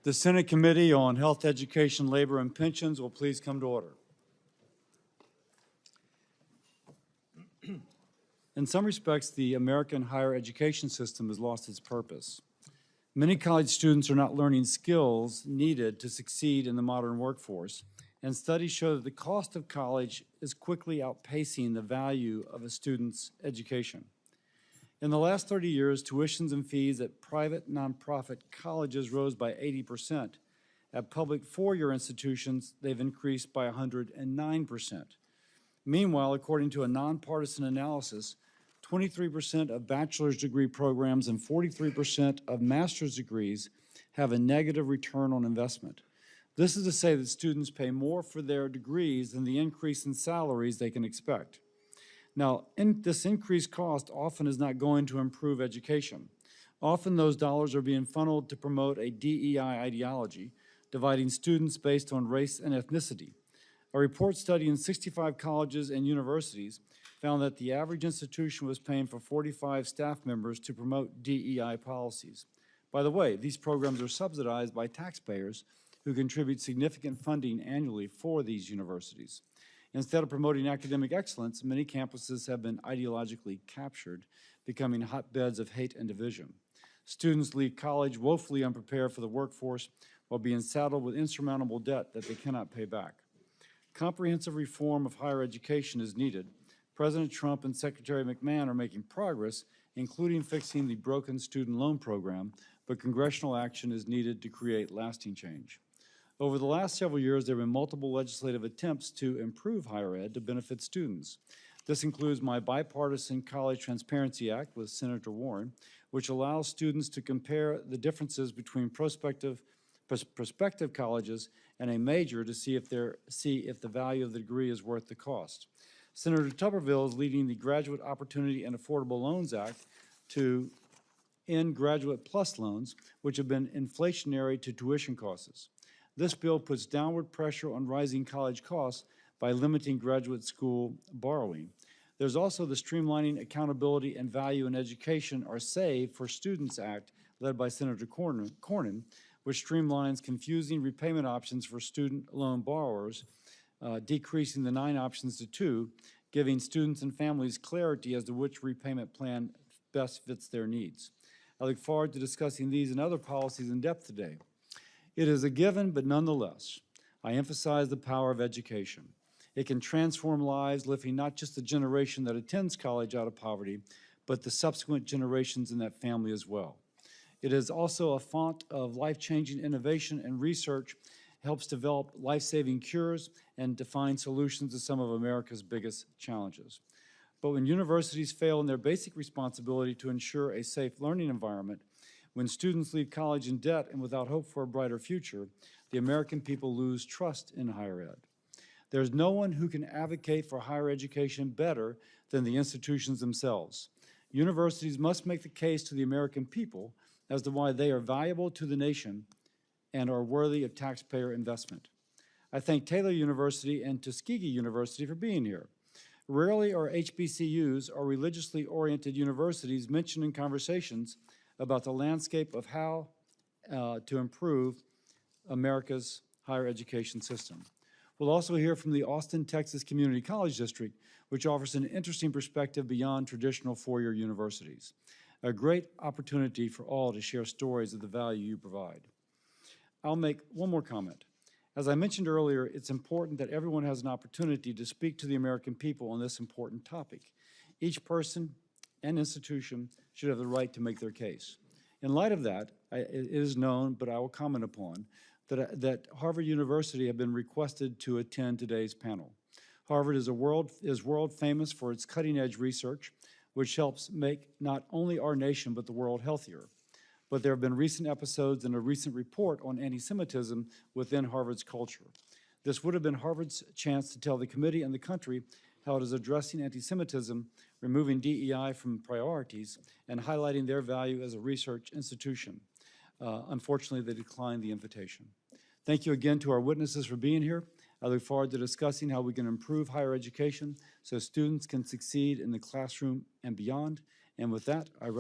The Senate Committee on Health, Education, Labor, and Pensions will please come to order. In some respects, the American higher education system has lost its purpose. Many college students are not learning skills needed to succeed in the modern workforce, and studies show that the cost of college is quickly outpacing the value of a student's education. In the last 30 years, tuitions and fees at private nonprofit colleges rose by 80%. At public four-year institutions, they've increased by 109%. Meanwhile, according to a nonpartisan analysis, 23% of bachelor's degree programs and 43% of master's degrees have a negative return on investment. This is to say that students pay more for their degrees than the increase in salaries they can expect. Now, this increased cost often is not going to improve education. Often those dollars are being funneled to promote a DEI ideology, dividing students based on race and ethnicity. A report studying 65 colleges and universities found that the average institution was paying for 45 staff members to promote DEI policies. By the way, these programs are subsidized by taxpayers who contribute significant funding annually for these universities. Instead of promoting academic excellence, many campuses have been ideologically captured, becoming hotbeds of hate and division. Students leave college woefully unprepared for the workforce while being saddled with insurmountable debt that they cannot pay back. Comprehensive reform of higher education is needed. President Trump and Secretary McMahon are making progress, including fixing the broken student loan program, but congressional action is needed to create lasting change. Over the last several years, there have been multiple legislative attempts to improve higher ed to benefit students. This includes my bipartisan College Transparency Act with Senator Warren, which allows students to compare the differences between prospective colleges and a major to see if the value of the degree is worth the cost. Senator Tuberville is leading the Graduate Opportunity and Affordable Loans Act to end Graduate Plus loans, which have been inflationary to tuition costs. This bill puts downward pressure on rising college costs by limiting graduate school borrowing. There's also the Streamlining Accountability and Value in Education, or SAVE for Students Act, led by Senator Cornyn, which streamlines confusing repayment options for student loan borrowers, decreasing the 9 options to 2, giving students and families clarity as to which repayment plan best fits their needs. I look forward to discussing these and other policies in depth today. It is a given, but nonetheless, I emphasize the power of education. It can transform lives, lifting not just the generation that attends college out of poverty, but the subsequent generations in that family as well. It is also a font of life-changing innovation and research, helps develop life-saving cures and define solutions to some of America's biggest challenges. But when universities fail in their basic responsibility to ensure a safe learning environment, when students leave college in debt and without hope for a brighter future, the American people lose trust in higher ed. There's no one who can advocate for higher education better than the institutions themselves. Universities must make the case to the American people as to why they are valuable to the nation and are worthy of taxpayer investment. I thank Taylor University and Tuskegee University for being here. Rarely are HBCUs or religiously oriented universities mentioned in conversations about the landscape of how to improve America's higher education system. We'll also hear from the Austin, Texas Community College District, which offers an interesting perspective beyond traditional four-year universities. A great opportunity for all to share stories of the value you provide. I'll make one more comment. As I mentioned earlier, it's important that everyone has an opportunity to speak to the American people on this important topic. Each person and institution should have the right to make their case. In light of that, it is known, but I will comment upon, that Harvard University have been requested to attend today's panel. Harvard is world famous for its cutting-edge research, which helps make not only our nation but the world healthier. But there have been recent episodes and a recent report on anti-Semitism within Harvard's culture. This would have been Harvard's chance to tell the committee and the country how it is addressing anti-Semitism, removing DEI from priorities, and highlighting their value as a research institution. Unfortunately, they declined the invitation. Thank you again to our witnesses for being here. I look forward to discussing how we can improve higher education so students can succeed in the classroom and beyond. And with that, I recognize